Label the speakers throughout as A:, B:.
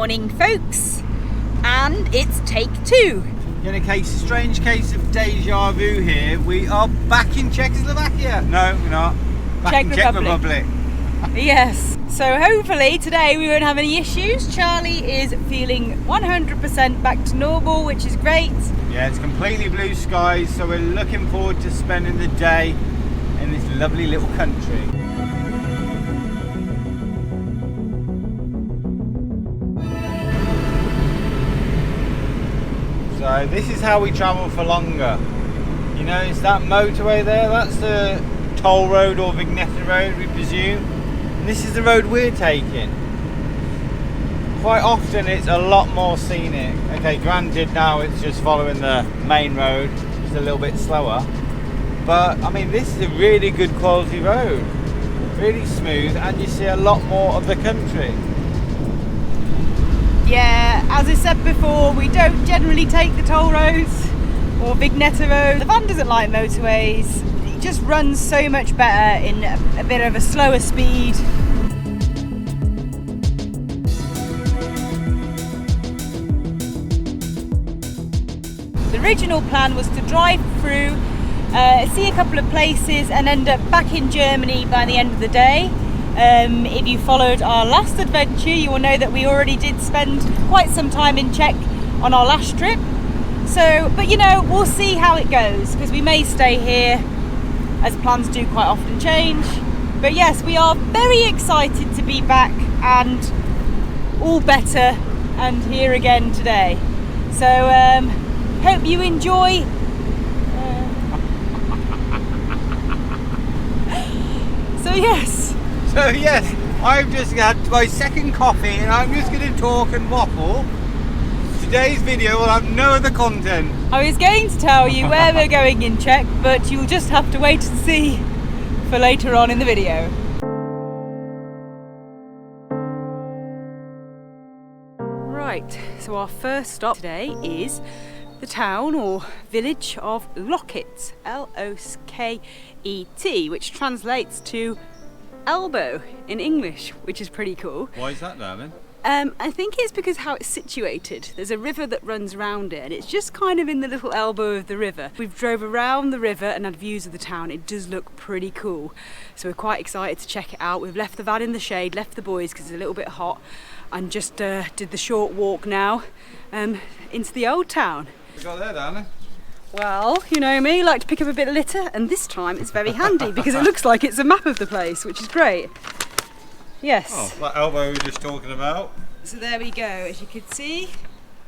A: morning, folks, and it's take 2.
B: In a strange case of deja vu here, we are back in Czechoslovakia. No, we're not. Back in Czech Republic.
A: Yes, so hopefully today we won't have any issues. Charlie is feeling 100% back to normal, which is great.
B: Yeah, it's completely blue skies, so we're looking forward to spending the day in this lovely little country. So this is how we travel for longer. You know, it's that motorway there, that's the toll road or Vignette road, we presume. And this is the road we're taking. Quite often it's a lot more scenic. Okay, granted now it's just following the main road, just a little bit slower. But I mean, this is a really good quality road. Really smooth, and you see a lot more of the country.
A: Yeah, as I said before, we don't generally take the toll roads or Vignette road. The van doesn't like motorways. It just runs so much better in a bit of a slower speed. The original plan was to drive through, see a couple of places and end up back in Germany by the end of the day. If you followed our last adventure, you will know that we already did spend quite some time in Czech on our last trip. So, but you know, we'll see how it goes, because we may stay here, as plans do quite often change. But yes, we are very excited to be back and all better and here again today. So, hope you enjoy.
B: So yes, I've just had my second coffee and I'm just going to talk and waffle. Today's video will have no other content.
A: I was going to tell you where we're going in Czech, but you'll just have to wait and see for later on in the video. Right, so our first stop today is the town or village of LOKET, L-O-K-E-T, which translates to elbow in English, which is pretty cool.
B: Why is that, darling?
A: I think it's because how it's situated. There's a river that runs around it and it's just kind of in the little elbow of the river. We've drove around the river and had views of the town. It does look pretty cool. So we're quite excited to check it out. We've left the van in the shade, left the boys because it's a little bit hot, and just did the short walk now into the old town.
B: What you got there, darling?
A: Well, you know me, like to pick up a bit of litter, and this time it's very handy because it looks like it's a map of the place, which is great. Yes.
B: Oh, that elbow we were just talking about.
A: So there we go, as you can see,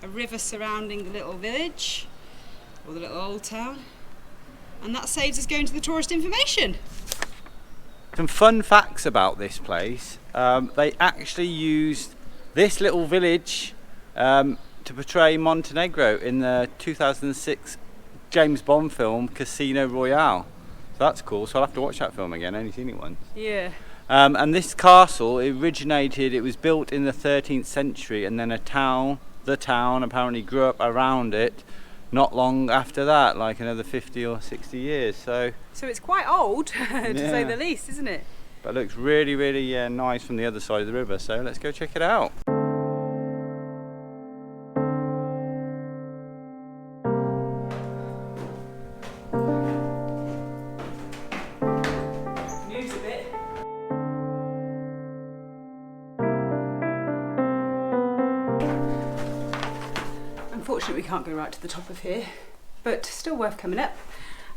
A: a river surrounding the little village, or the little old town, and that saves us going to the tourist information.
B: Some fun facts about this place. They actually used this little village to portray Montenegro in the 2006 James Bond film Casino Royale. So that's cool, so I'll have to watch that film again, I only seen it once.
A: Yeah.
B: And this castle it was built in the 13th century, and then the town apparently grew up around it not long after that, like another 50 or 60 years. So
A: it's quite old, to say the least, isn't it?
B: But it looks really, really nice from the other side of the river, so let's go check it out.
A: Unfortunately, we can't go right to the top of here, but still worth coming up.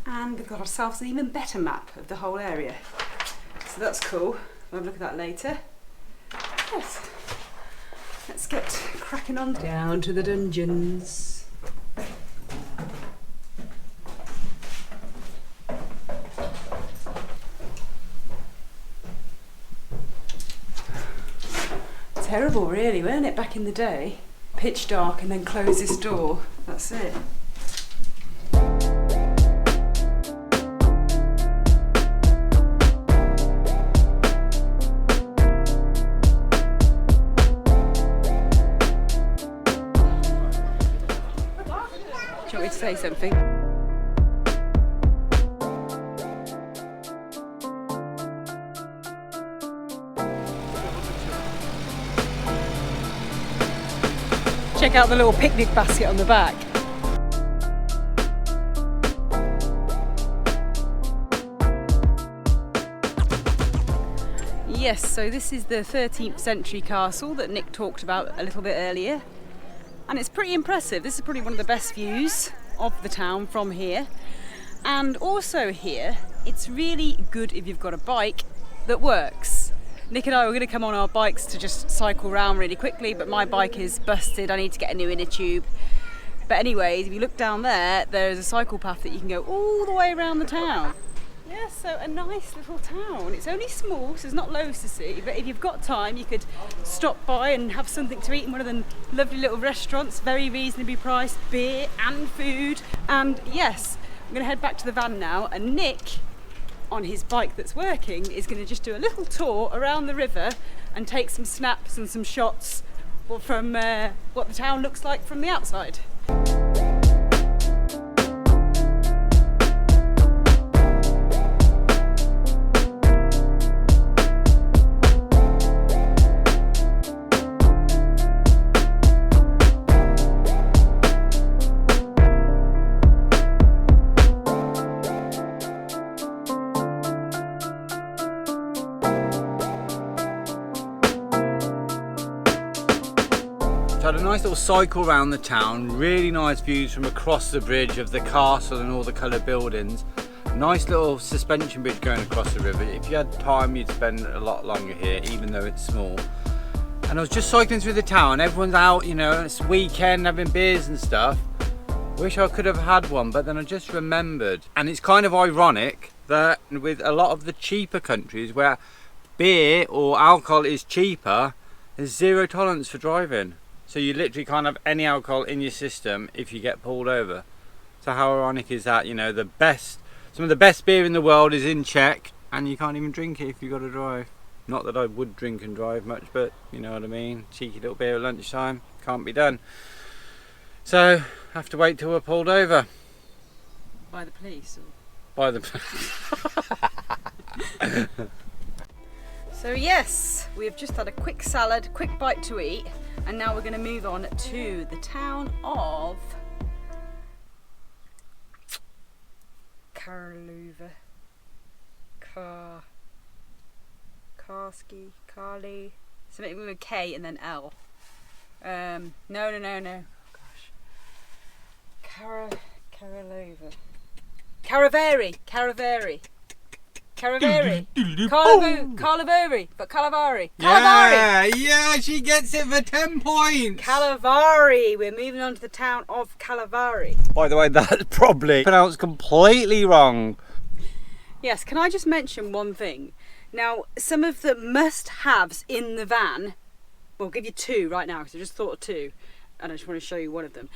A: And we've got ourselves an even better map of the whole area. So that's cool. We'll have a look at that later. Yes. Let's get cracking on down to the dungeons. Terrible, really, weren't it, back in the day? Pitch dark and then close this door. That's it. Do you want me to say something? check out the little picnic basket on the back. Yes, so this is the 13th century castle that Nick talked about a little bit earlier. And it's pretty impressive. This is probably one of the best views of the town from here. And also here, it's really good if you've got a bike that works. Nick and I were going to come on our bikes to just cycle around really quickly, but my bike is busted. I need to get a new inner tube. But anyways, if you look down there, there's a cycle path that you can go all the way around the town. Yeah, so a nice little town. It's only small, so there's not loads to see, but if you've got time, you could stop by and have something to eat in one of the lovely little restaurants, very reasonably priced, beer and food. And yes, I'm going to head back to the van now, and Nick, on his bike that's working, is going to just do a little tour around the river and take some snaps and some shots from what the town looks like from the outside.
B: Had a nice little cycle around the town, really nice views from across the bridge of the castle and all the coloured buildings. Nice little suspension bridge going across the river. If you had time, you'd spend a lot longer here, even though it's small. And I was just cycling through the town, everyone's out, you know, it's weekend having beers and stuff. Wish I could have had one, but then I just remembered. And it's kind of ironic that with a lot of the cheaper countries where beer or alcohol is cheaper, there's zero tolerance for driving. So you literally can't have any alcohol in your system if you get pulled over. So how ironic is that? You know, some of the best beer in the world is in Czech, and you can't even drink it if you've got to drive. Not that I would drink and drive much, but you know what I mean. Cheeky little beer at lunchtime, can't be done. So have to wait till we're pulled over.
A: By the police? Or?
B: By the
A: So yes, we have just had a quick salad, quick bite to eat, and now we're going to move on to the town of Karlova. Karli. Something with a K and then L. No. Oh, gosh. Karlova. Caraveri. Karlovy, but Kalavari.
B: Yeah, she gets it for 10 points.
A: Kalavari. We're moving on to the town of Kalavari.
B: By the way, that's probably pronounced completely wrong.
A: Yes, can I just mention one thing? Now, some of the must-haves in the van, we'll give you two right now, because I just thought of two, and I just want to show you one of them.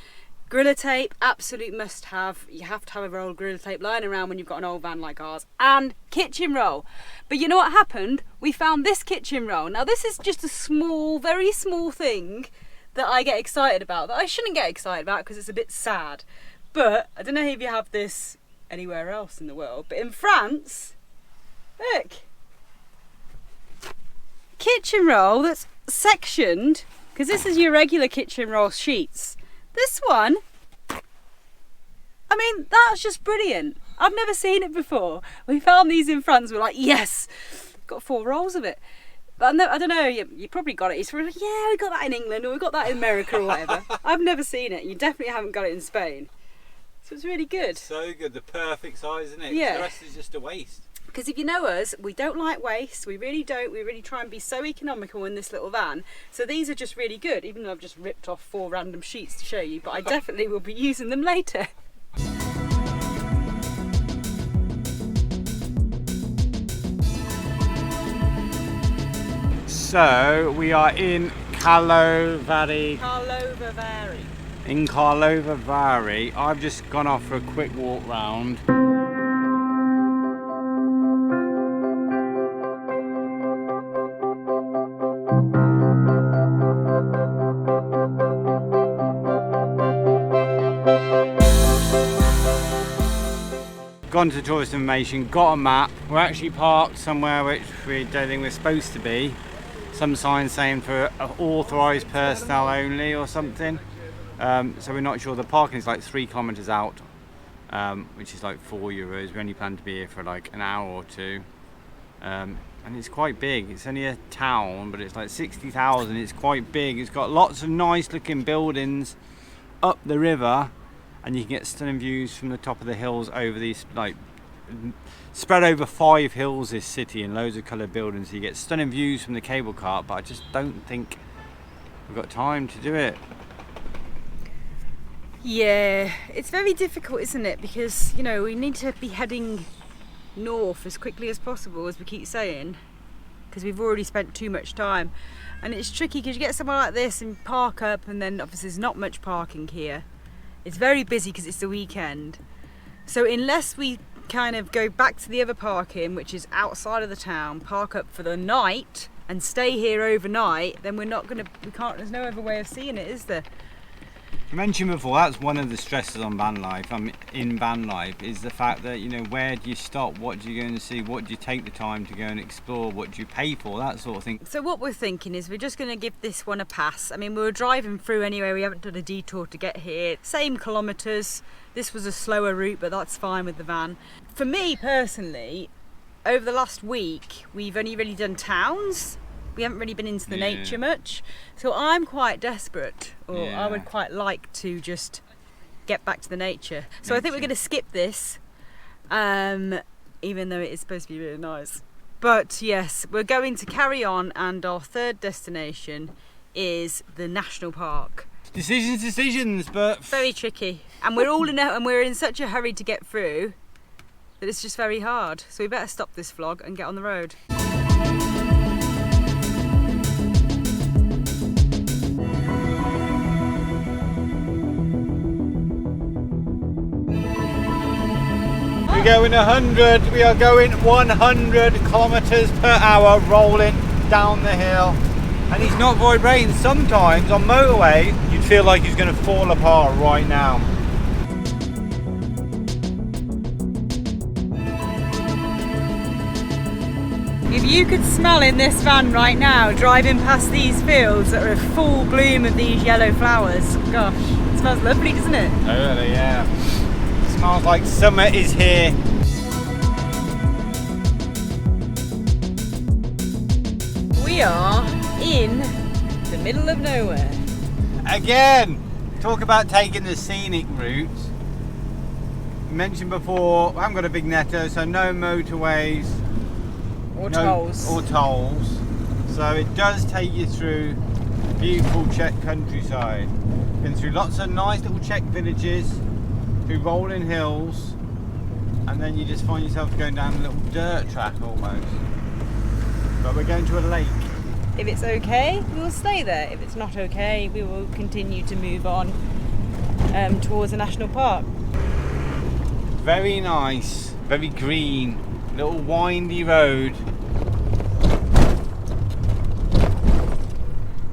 A: Gorilla tape, absolute must-have. You have to have a roll of gorilla tape lying around when you've got an old van like ours. And kitchen roll. But you know what happened? We found this kitchen roll. Now this is just a small, very small thing that I get excited about, that I shouldn't get excited about because it's a bit sad. But I don't know if you have this anywhere else in the world, but in France, look. Kitchen roll that's sectioned, because this is your regular kitchen roll sheets. This one, I mean, that's just brilliant. I've never seen it before. We found these in France, we're like, yes, got 4 rolls of it. But I don't know, you probably got it. It's like, yeah, we got that in England, or we got that in America or whatever. I've never seen it. You definitely haven't got it in Spain. So it's really good.
B: So good, the perfect size, isn't it?
A: Yeah.
B: The rest is just a waste.
A: Because if you know us, we don't like waste, we really don't. We really try and be so economical in this little van. So these are just really good, even though I've just ripped off 4 random sheets to show you, but I definitely will be using them later.
B: So we are in Karlovy. In Karlovy Vary. I've just gone off for a quick walk round. Gone to tourist information, got a map. We're actually parked somewhere which we don't think we're supposed to be. Some sign saying for authorised personnel only or something. So we're not sure. The parking is like 3 kilometers out, which is like €4. We only plan to be here for like an hour or two. And it's quite big. It's only a town, but it's like 60,000. It's quite big. It's got lots of nice looking buildings up the river, and you can get stunning views from the top of the hills over these, like, spread over 5 hills, this city, and loads of coloured buildings. So you get stunning views from the cable car, but I just don't think we've got time to do it.
A: Yeah, it's very difficult, isn't it? Because, you know, we need to be heading north as quickly as possible, as we keep saying, because we've already spent too much time. And it's tricky because you get somewhere like this and park up, and then obviously there's not much parking here. It's very busy because it's the weekend. So unless we kind of go back to the other parking, which is outside of the town, park up for the night and stay here overnight, then we can't, there's no other way of seeing it, is there?
B: I mentioned before, that's one of the stresses on van life, in van life, is the fact that, you know, where do you stop, what do you go and see, what do you take the time to go and explore, what do you pay for, that sort of thing.
A: So what we're thinking is we're just going to give this one a pass. I mean, we were driving through anyway, we haven't done a detour to get here. Same kilometres, this was a slower route, but that's fine with the van. For me personally, over the last week, we've only really done towns. We haven't really been into the nature much, so I'm quite desperate, or I would quite like to just get back to the nature. So I think we're going to skip this, even though it is supposed to be really nice. But yes, we're going to carry on, and our third destination is the national park.
B: Decisions, but
A: very tricky, and we're in such a hurry to get through that it's just very hard. So we better stop this vlog and get on the road.
B: We're going 100, we are going 100 kilometers per hour rolling down the hill, and he's not vibrating. Sometimes on motorway you'd feel like he's going to fall apart right now.
A: If you could smell in this van right now, driving past these fields that are full bloom of these yellow flowers, gosh, it smells lovely, doesn't it?
B: Totally, yeah. Smells like summer is here.
A: We are in the middle of nowhere.
B: Again, talk about taking the scenic route. Mentioned before, I haven't got a vignetto, so no motorways.
A: Or tolls.
B: Or tolls. So it does take you through beautiful Czech countryside. Been through lots of nice little Czech villages, through rolling hills, and then you just find yourself going down a little dirt track almost. But we're going to a lake.
A: If it's okay, we will stay there. If it's not okay, we will continue to move on towards the national park.
B: Very nice, very green, little windy road.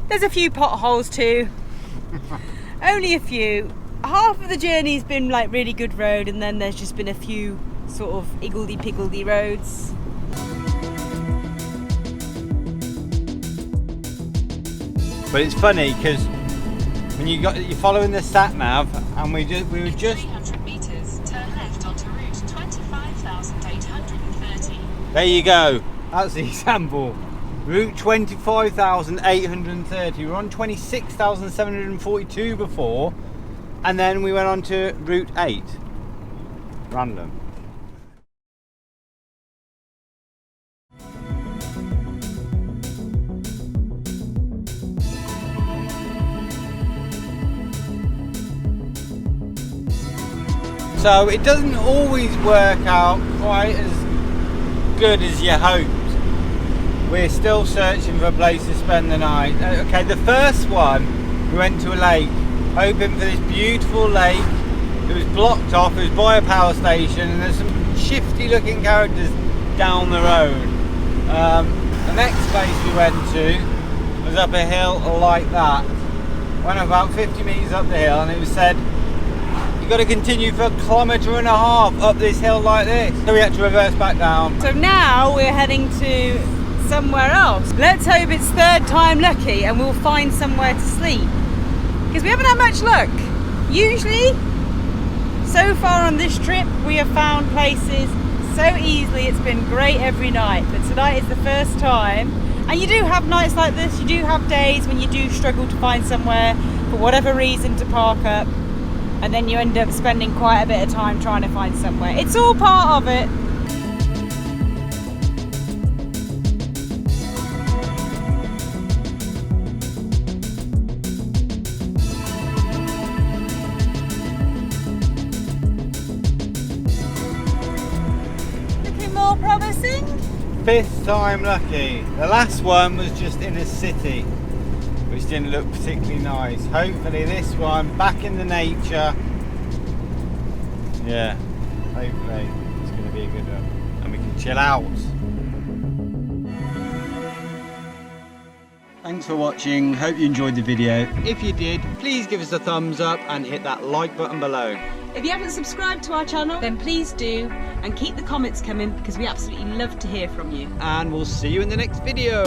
A: There's a few potholes too. Only a few. Half of the journey's been like really good road, and then there's just been a few sort of iggledy-piggledy roads.
B: But it's funny because when you're following the sat nav, and we were just
C: 300 meters, turn left onto route 25,830.
B: There you go. That's the example. Route 25,830. We were on 26,742 before. And then we went on to Route 8. Random. So it doesn't always work out quite as good as you hoped. We're still searching for a place to spend the night. Okay, the first one, we went to a lake, hoping for this beautiful lake. It was blocked off, it was by a power station, and there's some shifty looking characters down the road. The next place we went to was up a hill like that. Went about 50 metres up the hill, and it was said, you've got to continue for 1.5 kilometres up this hill like this. So we had to reverse back down. So
A: now we're heading to somewhere else. Let's hope it's third time lucky and we'll find somewhere to sleep. because we haven't had much luck. Usually, so far on this trip, we have found places so easily. It's been great every night, but tonight is the first time. And you do have nights like this, you do have days when you do struggle to find somewhere for whatever reason to park up, and then you end up spending quite a bit of time trying to find somewhere. It's all part of it. Looking more promising.
B: 5th time lucky. The last one was just in a city, which didn't look particularly nice. Hopefully this one, back in the nature. Yeah, hopefully it's going to be a good one and we can chill out. Thanks for watching, hope you enjoyed the video. If you did, please give us a thumbs up and hit that like button below.
A: If you haven't subscribed to our channel, then please do, and keep the comments coming because we absolutely love to hear from you.
B: And we'll see you in the next video.